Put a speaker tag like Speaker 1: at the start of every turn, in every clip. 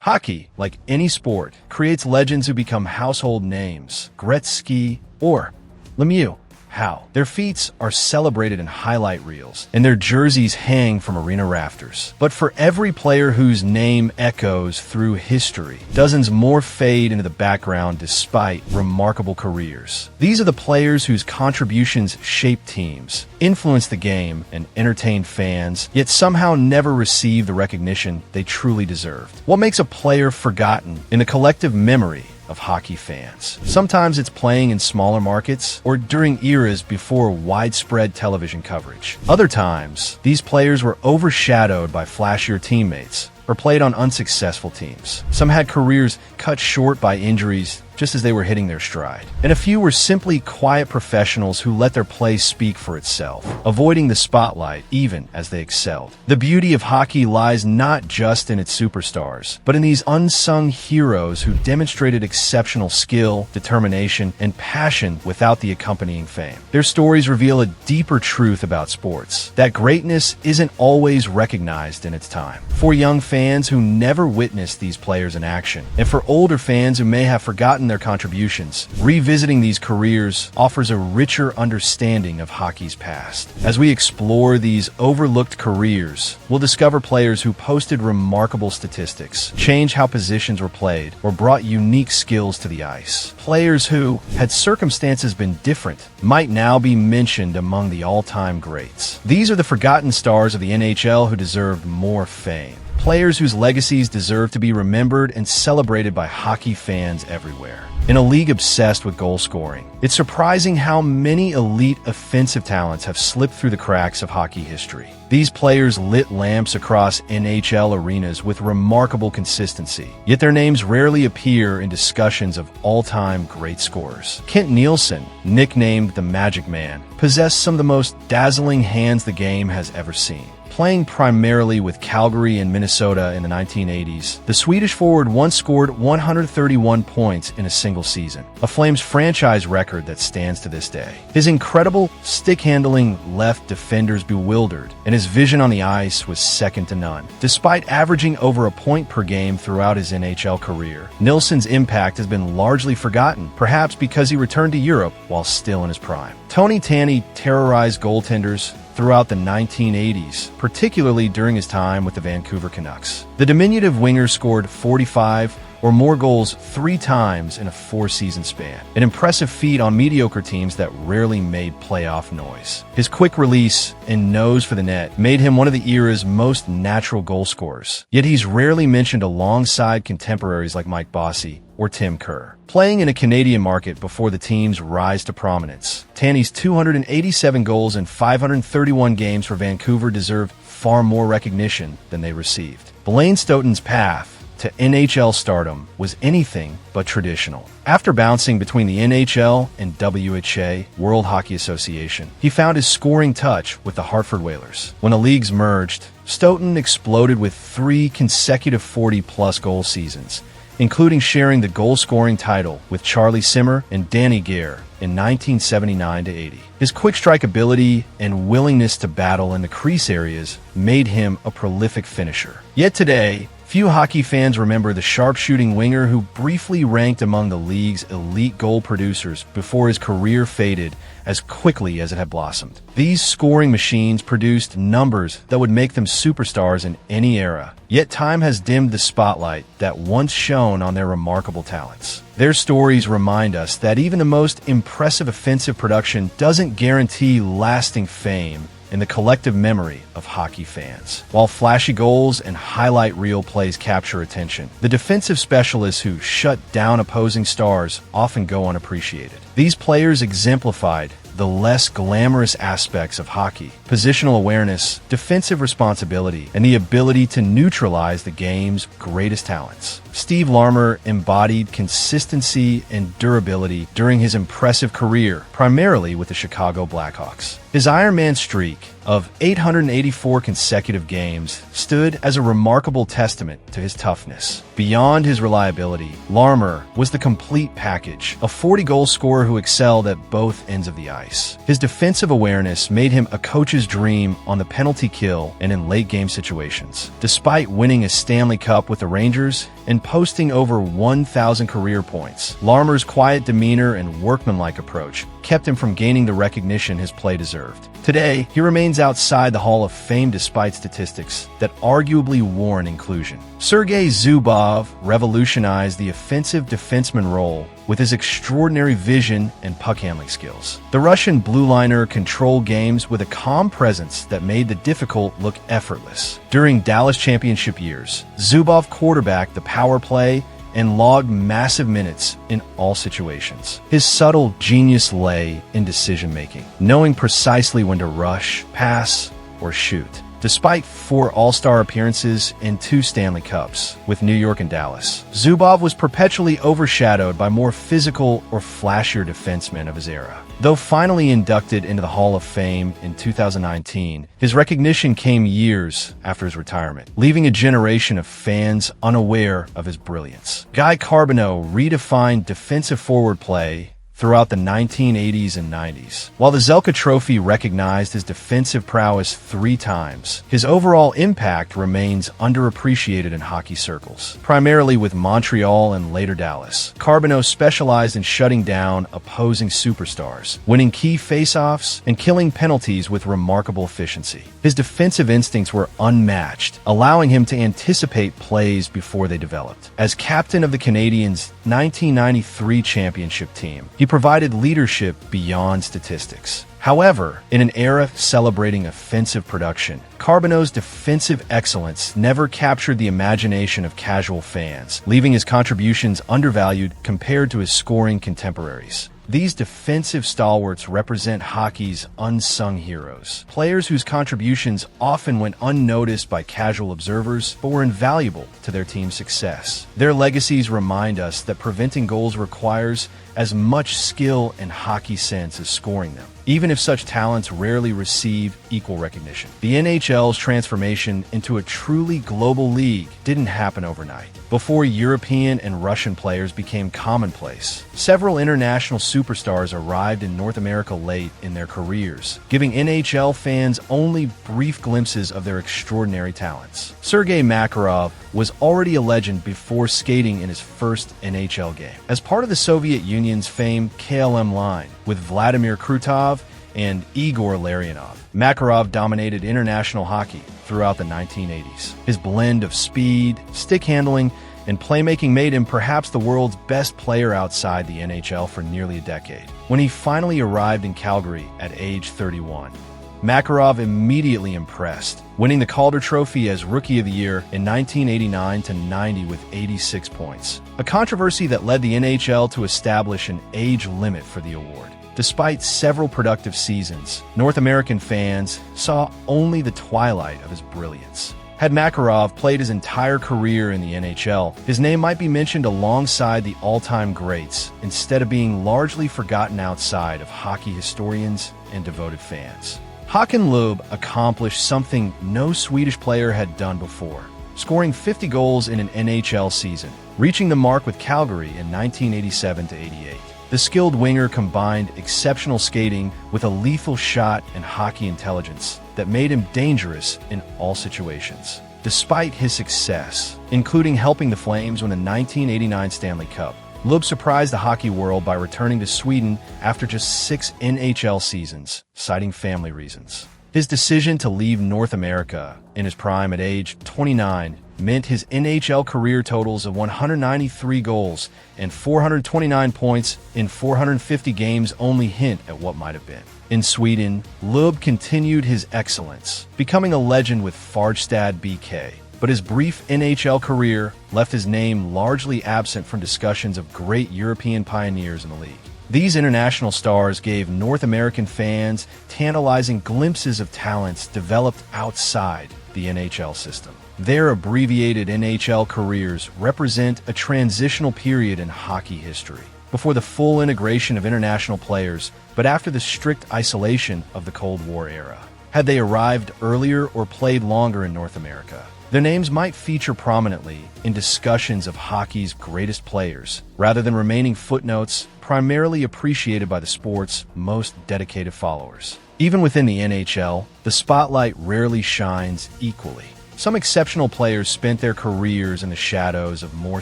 Speaker 1: Hockey, like any sport, creates legends who become household names. Gretzky or Lemieux. Howe. Their feats are celebrated in highlight reels, and their jerseys hang from arena rafters. But for every player whose name echoes through history, dozens more fade into the background despite remarkable careers. These are the players whose contributions shaped teams, influenced the game, and entertained fans, yet somehow never received the recognition they truly deserved. What makes a player forgotten in the collective memory of hockey fans? Sometimes it's playing in smaller markets or during eras before widespread television coverage. Other times, these players were overshadowed by flashier teammates or played on unsuccessful teams. Some had careers cut short by injuries just as they were hitting their stride. And a few were simply quiet professionals who let their play speak for itself, avoiding the spotlight even as they excelled. The beauty of hockey lies not just in its superstars, but in these unsung heroes who demonstrated exceptional skill, determination, and passion without the accompanying fame. Their stories reveal a deeper truth about sports, that greatness isn't always recognized in its time. For young fans who never witnessed these players in action, and for older fans who may have forgotten their contributions, revisiting these careers offers a richer understanding of hockey's past. As we explore these overlooked careers, we'll discover players who posted remarkable statistics, changed how positions were played, or brought unique skills to the ice. Players who, had circumstances been different, might now be mentioned among the all-time greats. These are the forgotten stars of the NHL who deserve more fame. Players whose legacies deserve to be remembered and celebrated by hockey fans everywhere. In a league obsessed with goal scoring, it's surprising how many elite offensive talents have slipped through the cracks of hockey history. These players lit lamps across NHL arenas with remarkable consistency, yet their names rarely appear in discussions of all-time great scorers. Kent Nilsson, nicknamed the Magic Man, possessed some of the most dazzling hands the game has ever seen. Playing primarily with Calgary and Minnesota in the 1980s, the Swedish forward once scored 131 points in a single season, a Flames franchise record that stands to this day. His incredible stick-handling left defenders bewildered, and his vision on the ice was second to none. Despite averaging over a point per game throughout his NHL career, Nilsson's impact has been largely forgotten, perhaps because he returned to Europe while still in his prime. Tony Tanti terrorized goaltenders throughout the 1980s, particularly during his time with the Vancouver Canucks. The diminutive winger scored 45 or more goals 3 times in a 4-season span, an impressive feat on mediocre teams that rarely made playoff noise. His quick release and nose for the net made him one of the era's most natural goal scorers, yet he's rarely mentioned alongside contemporaries like Mike Bossy or Tim Kerr. Playing in a Canadian market before the team's rise to prominence, Tanti's 287 goals in 531 games for Vancouver deserved far more recognition than they received. Blaine Stoughton's path to NHL stardom was anything but traditional. After bouncing between the NHL and WHA, World Hockey Association, he found his scoring touch with the Hartford Whalers. When the leagues merged, Stoughton exploded with 3 consecutive 40-plus goal seasons, including sharing the goal-scoring title with Charlie Simmer and Danny Gare in 1979-80. His quick-strike ability and willingness to battle in the crease areas made him a prolific finisher. Yet today, few hockey fans remember the sharpshooting winger who briefly ranked among the league's elite goal producers before his career faded as quickly as it had blossomed. These scoring machines produced numbers that would make them superstars in any era, yet time has dimmed the spotlight that once shone on their remarkable talents. Their stories remind us that even the most impressive offensive production doesn't guarantee lasting fame in the collective memory of hockey fans. While flashy goals and highlight reel plays capture attention, the defensive specialists who shut down opposing stars often go unappreciated. These players exemplified the less glamorous aspects of hockey: positional awareness, defensive responsibility, and the ability to neutralize the game's greatest talents. Steve Larmer embodied consistency and durability during his impressive career, primarily with the Chicago Blackhawks. His Iron Man streak of 884 consecutive games stood as a remarkable testament to his toughness. Beyond his reliability, Larmer was the complete package, a 40-goal scorer who excelled at both ends of the ice. His defensive awareness made him a coach's dream on the penalty kill and in late-game situations. Despite winning a Stanley Cup with the Rangers and posting over 1,000 career points, Larmer's quiet demeanor and workmanlike approach kept him from gaining the recognition his play deserved. Today, he remains outside the Hall of Fame despite statistics that arguably warrant inclusion. Sergei Zubov revolutionized the offensive defenseman role with his extraordinary vision and puck-handling skills. The Russian blue liner controlled games with a calm presence that made the difficult look effortless. During Dallas championship years, Zubov quarterbacked the power play and logged massive minutes in all situations. His subtle genius lay in decision-making, knowing precisely when to rush, pass, or shoot. Despite 4 All-Star appearances and 2 Stanley Cups with New York and Dallas, Zubov was perpetually overshadowed by more physical or flashier defensemen of his era. Though finally inducted into the Hall of Fame in 2019, his recognition came years after his retirement, leaving a generation of fans unaware of his brilliance. Guy Carbonneau redefined defensive forward play throughout the 1980s and 90s. While the Zelka Trophy recognized his defensive prowess 3 times, his overall impact remains underappreciated in hockey circles, primarily with Montreal and later Dallas. Carbonneau specialized in shutting down opposing superstars, winning key faceoffs, and killing penalties with remarkable efficiency. His defensive instincts were unmatched, allowing him to anticipate plays before they developed. As captain of the Canadiens' 1993 championship team, he provided leadership beyond statistics. However, in an era celebrating offensive production, Carbonneau's defensive excellence never captured the imagination of casual fans, leaving his contributions undervalued compared to his scoring contemporaries. These defensive stalwarts represent hockey's unsung heroes, players whose contributions often went unnoticed by casual observers but were invaluable to their team's success. Their legacies remind us that preventing goals requires as much skill and hockey sense as scoring them, even if such talents rarely receive equal recognition. The NHL's transformation into a truly global league didn't happen overnight. Before European and Russian players became commonplace, several international superstars arrived in North America late in their careers, giving NHL fans only brief glimpses of their extraordinary talents. Sergei Makarov was already a legend before skating in his first NHL game. As part of the Soviet Union's famed KLM line, with Vladimir Krutov and Igor Larionov, Makarov dominated international hockey throughout the 1980s. His blend of speed, stick handling, and playmaking made him perhaps the world's best player outside the NHL for nearly a decade. When he finally arrived in Calgary at age 31, Makarov immediately impressed, winning the Calder Trophy as Rookie of the Year in 1989-90 with 86 points, a controversy that led the NHL to establish an age limit for the award. Despite several productive seasons, North American fans saw only the twilight of his brilliance. Had Makarov played his entire career in the NHL, his name might be mentioned alongside the all-time greats, instead of being largely forgotten outside of hockey historians and devoted fans. Håkan Loob accomplished something no Swedish player had done before, scoring 50 goals in an NHL season, reaching the mark with Calgary in 1987-88. The skilled winger combined exceptional skating with a lethal shot and hockey intelligence that made him dangerous in all situations. Despite his success, including helping the Flames win the 1989 Stanley Cup, Loob surprised the hockey world by returning to Sweden after just 6 NHL seasons, citing family reasons. His decision to leave North America in his prime at age 29 meant his NHL career totals of 193 goals and 429 points in 450 games only hint at what might have been. In Sweden, Loob continued his excellence, becoming a legend with Farstad BK. But his brief NHL career left his name largely absent from discussions of great European pioneers in the league. These international stars gave North American fans tantalizing glimpses of talents developed outside the NHL system. Their abbreviated NHL careers represent a transitional period in hockey history, before the full integration of international players, but after the strict isolation of the Cold War era. had they arrived earlier or played longer in North America. Their names might feature prominently in discussions of hockey's greatest players, rather than remaining footnotes primarily appreciated by the sport's most dedicated followers. Even within the NHL, the spotlight rarely shines equally. Some exceptional players spent their careers in the shadows of more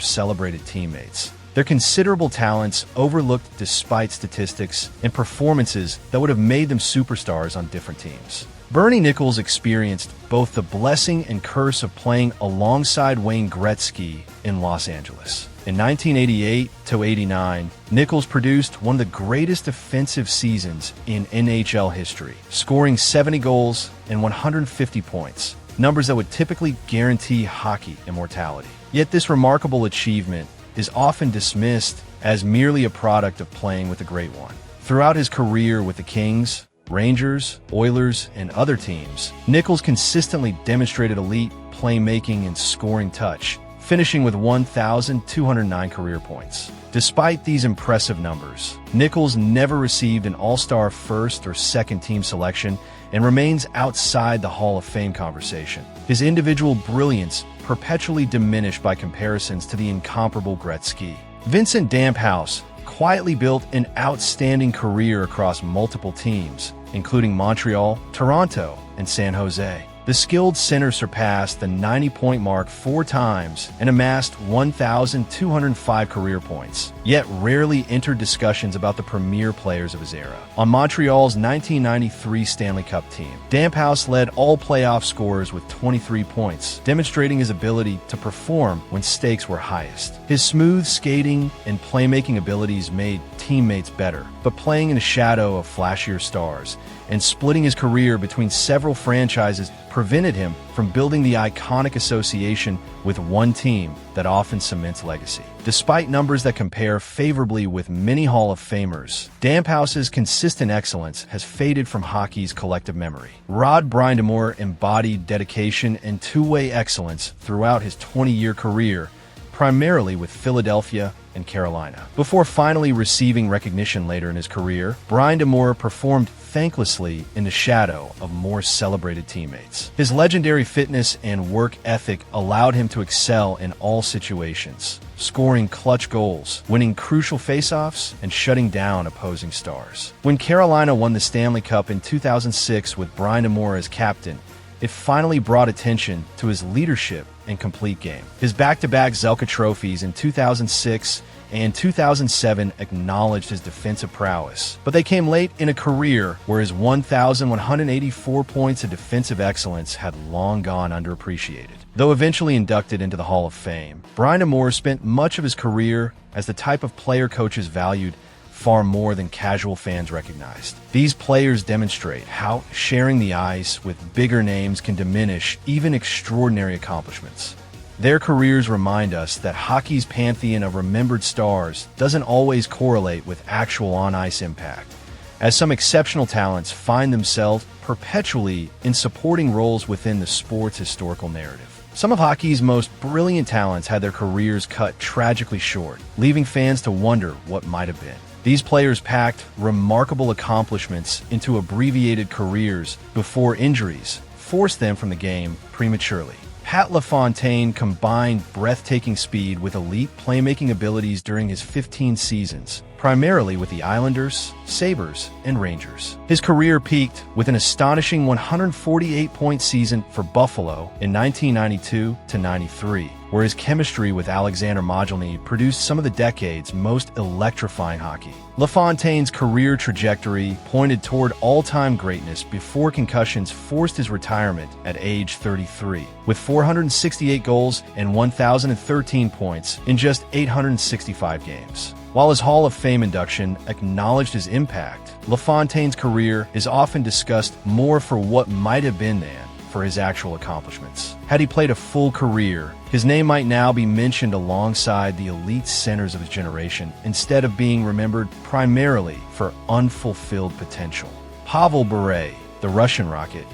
Speaker 1: celebrated teammates. Their considerable talents overlooked despite statistics and performances that would have made them superstars on different teams. Bernie Nicholls experienced both the blessing and curse of playing alongside Wayne Gretzky in Los Angeles. In 1988-89, Nicholls produced one of the greatest defensive seasons in NHL history, scoring 70 goals and 150 points, numbers that would typically guarantee hockey immortality. Yet this remarkable achievement is often dismissed as merely a product of playing with a great one. Throughout his career with the Kings, Rangers, Oilers, and other teams, Nicholls consistently demonstrated elite playmaking and scoring touch, finishing with 1,209 career points. Despite these impressive numbers, Nicholls never received an All-Star first or second team selection and remains outside the Hall of Fame conversation. His individual brilliance perpetually diminished by comparisons to the incomparable Gretzky. Vincent Damphousse quietly built an outstanding career across multiple teams, including Montreal, Toronto, and San Jose. The skilled center surpassed the 90-point mark 4 times and amassed 1,205 career points, yet rarely entered discussions about the premier players of his era. On Montreal's 1993 Stanley Cup team, Damphousse led all playoff scorers with 23 points, demonstrating his ability to perform when stakes were highest. His smooth skating and playmaking abilities made teammates better, but playing in the shadow of flashier stars and splitting his career between several franchises prevented him from building the iconic association with one team that often cements legacy. Despite numbers that compare favorably with many Hall of Famers, Damphousse's consistent excellence has faded from hockey's collective memory. Rod Brind'Amour embodied dedication and two-way excellence throughout his 20-year career, primarily with Philadelphia and Carolina. Before finally receiving recognition later in his career, Brind'Amour performed thanklessly in the shadow of more celebrated teammates. His legendary fitness and work ethic allowed him to excel in all situations, scoring clutch goals, winning crucial faceoffs, and shutting down opposing stars. When Carolina won the Stanley Cup in 2006 with Brind'Amour as captain, it finally brought attention to his leadership and complete game. His back-to-back Zelka trophies in 2006 and 2007 acknowledged his defensive prowess, but they came late in a career where his 1,184 points of defensive excellence had long gone underappreciated. Though eventually inducted into the Hall of Fame, Brind'Amour spent much of his career as the type of player coaches valued far more than casual fans recognized. These players demonstrate how sharing the ice with bigger names can diminish even extraordinary accomplishments. Their careers remind us that hockey's pantheon of remembered stars doesn't always correlate with actual on-ice impact, as some exceptional talents find themselves perpetually in supporting roles within the sport's historical narrative. Some of hockey's most brilliant talents had their careers cut tragically short, leaving fans to wonder what might have been. These players packed remarkable accomplishments into abbreviated careers before injuries forced them from the game prematurely. Pat LaFontaine combined breathtaking speed with elite playmaking abilities during his 15 seasons, primarily with the Islanders, Sabres, and Rangers. His career peaked with an astonishing 148-point season for Buffalo in 1992-93, where his chemistry with Alexander Mogilny produced some of the decade's most electrifying hockey. LaFontaine's career trajectory pointed toward all-time greatness before concussions forced his retirement at age 33, with 468 goals and 1,013 points in just 865 games. While his Hall of Fame induction acknowledged his impact, LaFontaine's career is often discussed more for what might have been than for his actual accomplishments. Had he played a full career, his name might now be mentioned alongside the elite centers of his generation, instead of being remembered primarily for unfulfilled potential. Pavel Bure, the Russian Rocket,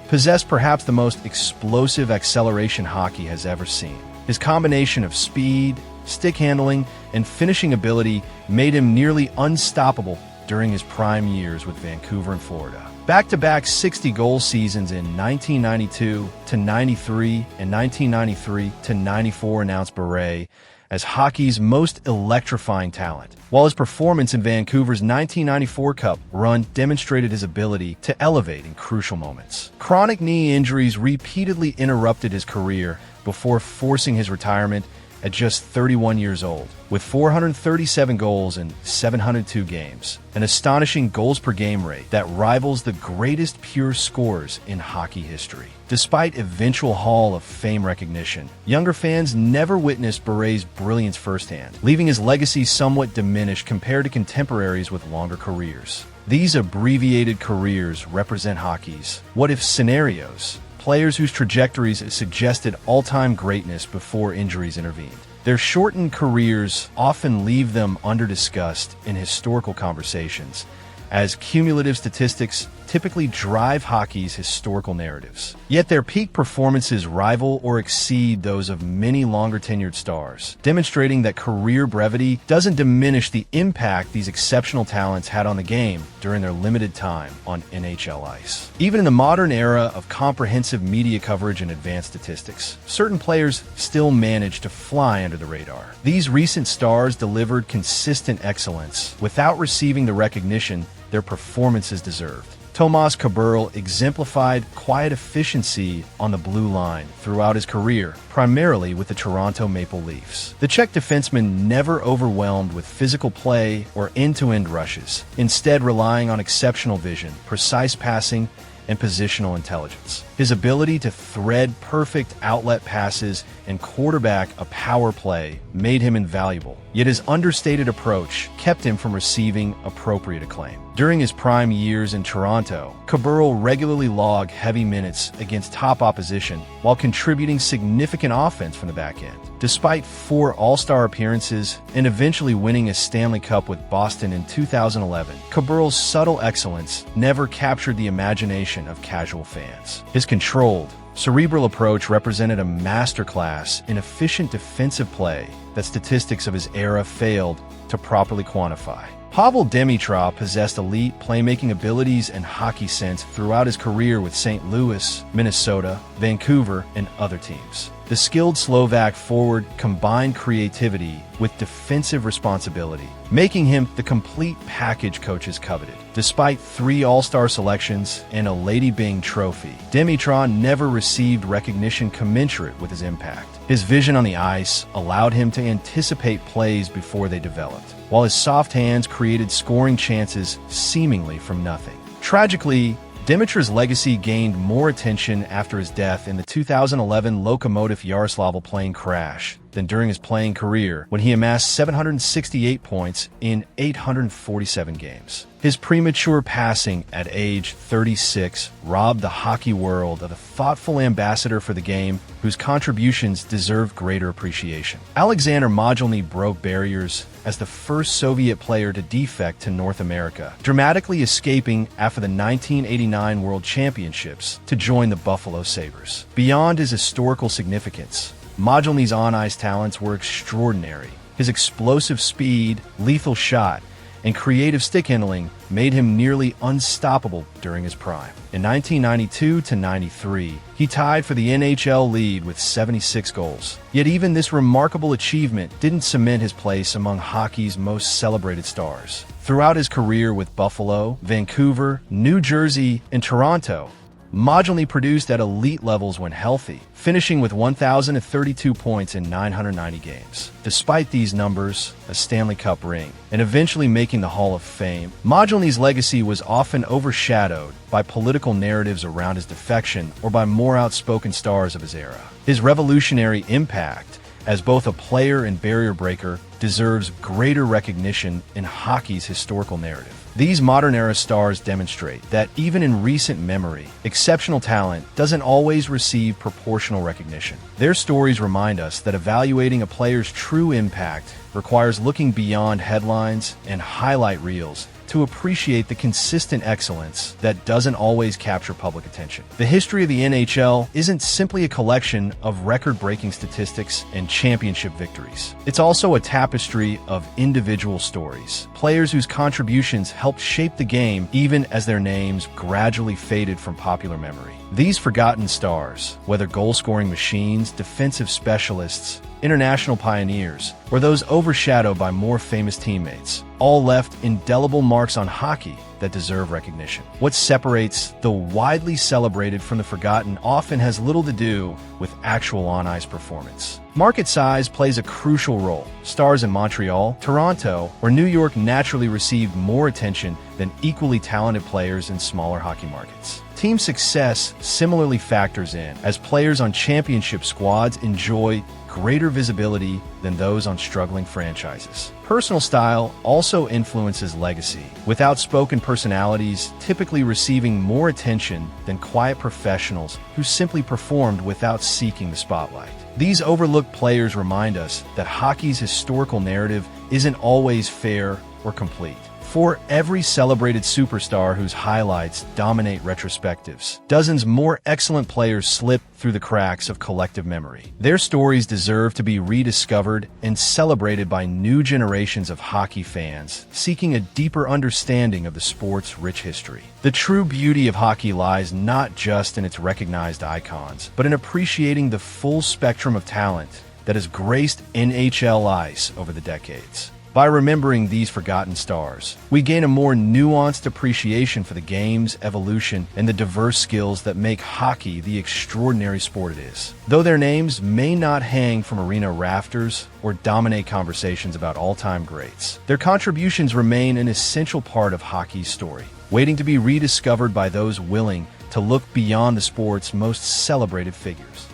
Speaker 1: possessed perhaps the most explosive acceleration hockey has ever seen. His combination of speed, stick handling, and finishing ability made him nearly unstoppable during his prime years with Vancouver and Florida. Back-to-back 60-goal seasons in 1992-93 and 1993-94 announced Bure as hockey's most electrifying talent, while his performance in Vancouver's 1994 Cup run demonstrated his ability to elevate in crucial moments. Chronic knee injuries repeatedly interrupted his career before forcing his retirement at just 31 years old, with 437 goals in 702 games, an astonishing goals-per-game rate that rivals the greatest pure scores in hockey history. Despite eventual Hall of Fame recognition, younger fans never witnessed Bure's brilliance firsthand, leaving his legacy somewhat diminished compared to contemporaries with longer careers. These abbreviated careers represent hockey's what-if scenarios, players whose trajectories suggested all-time greatness before injuries intervened. Their shortened careers often leave them under-discussed in historical conversations, as cumulative statistics typically drive hockey's historical narratives. Yet their peak performances rival or exceed those of many longer-tenured stars, demonstrating that career brevity doesn't diminish the impact these exceptional talents had on the game during their limited time on NHL ice. Even in the modern era of comprehensive media coverage and advanced statistics, certain players still manage to fly under the radar. These recent stars delivered consistent excellence without receiving the recognition their performances deserved. Tomas Kaberle exemplified quiet efficiency on the blue line throughout his career, primarily with the Toronto Maple Leafs. The Czech defenseman never overwhelmed with physical play or end-to-end rushes, instead relying on exceptional vision, precise passing, and positional intelligence. His ability to thread perfect outlet passes and quarterback a power play made him invaluable, yet his understated approach kept him from receiving appropriate acclaim. During his prime years in Toronto, Kaberle regularly logged heavy minutes against top opposition while contributing significant offense from the back end. Despite 4 All-Star appearances and eventually winning a Stanley Cup with Boston in 2011, Kaberle's subtle excellence never captured the imagination of casual fans. His controlled, cerebral approach represented a masterclass in efficient defensive play that statistics of his era failed to properly quantify. Pavel Dimitrov possessed elite playmaking abilities and hockey sense throughout his career with St. Louis, Minnesota, Vancouver, and other teams. The skilled Slovak forward combined creativity with defensive responsibility, making him the complete package coaches coveted. Despite 3 All-Star selections and a Lady Byng trophy, Dimitrov never received recognition commensurate with his impact. His vision on the ice allowed him to anticipate plays before they developed, while his soft hands created scoring chances seemingly from nothing. Tragically, Dimitrov's legacy gained more attention after his death in the 2011 Lokomotiv Yaroslavl plane crash than during his playing career, when he amassed 768 points in 847 games. His premature passing at age 36 robbed the hockey world of a thoughtful ambassador for the game whose contributions deserve greater appreciation. Alexander Mogilny broke barriers as the first Soviet player to defect to North America, dramatically escaping after the 1989 World Championships to join the Buffalo Sabres. Beyond his historical significance, Mogilny's on-ice talents were extraordinary. His explosive speed, lethal shot, and creative stick handling made him nearly unstoppable during his prime. In 1992-93, he tied for the NHL lead with 76 goals. Yet even this remarkable achievement didn't cement his place among hockey's most celebrated stars. Throughout his career with Buffalo, Vancouver, New Jersey, and Toronto, Mogilny produced at elite levels when healthy, finishing with 1,032 points in 990 games. Despite these numbers, a Stanley Cup ring, and eventually making the Hall of Fame, Mogilny's legacy was often overshadowed by political narratives around his defection or by more outspoken stars of his era. His revolutionary impact as both a player and barrier breaker deserves greater recognition in hockey's historical narrative. These modern-era stars demonstrate that even in recent memory, exceptional talent doesn't always receive proportional recognition. Their stories remind us that evaluating a player's true impact requires looking beyond headlines and highlight reels to appreciate the consistent excellence that doesn't always capture public attention. The history of the NHL isn't simply a collection of record-breaking statistics and championship victories. It's also a tapestry of individual stories, players whose contributions helped shape the game even as their names gradually faded from popular memory. These forgotten stars, whether goal-scoring machines, defensive specialists, international pioneers, or those overshadowed by more famous teammates, all left indelible marks on hockey that deserve recognition. What separates the widely celebrated from the forgotten often has little to do with actual on-ice performance. Market size plays a crucial role. Stars in Montreal, Toronto, or New York naturally received more attention than equally talented players in smaller hockey markets. Team success similarly factors in, as players on championship squads enjoy greater visibility than those on struggling franchises. Personal style also influences legacy, with outspoken personalities typically receiving more attention than quiet professionals who simply performed without seeking the spotlight. These overlooked players remind us that hockey's historical narrative isn't always fair or complete. For every celebrated superstar whose highlights dominate retrospectives, dozens more excellent players slip through the cracks of collective memory. Their stories deserve to be rediscovered and celebrated by new generations of hockey fans seeking a deeper understanding of the sport's rich history. The true beauty of hockey lies not just in its recognized icons, but in appreciating the full spectrum of talent that has graced NHL ice over the decades. By remembering these forgotten stars, we gain a more nuanced appreciation for the game's evolution and the diverse skills that make hockey the extraordinary sport it is. Though their names may not hang from arena rafters or dominate conversations about all-time greats, their contributions remain an essential part of hockey's story, waiting to be rediscovered by those willing to look beyond the sport's most celebrated figures.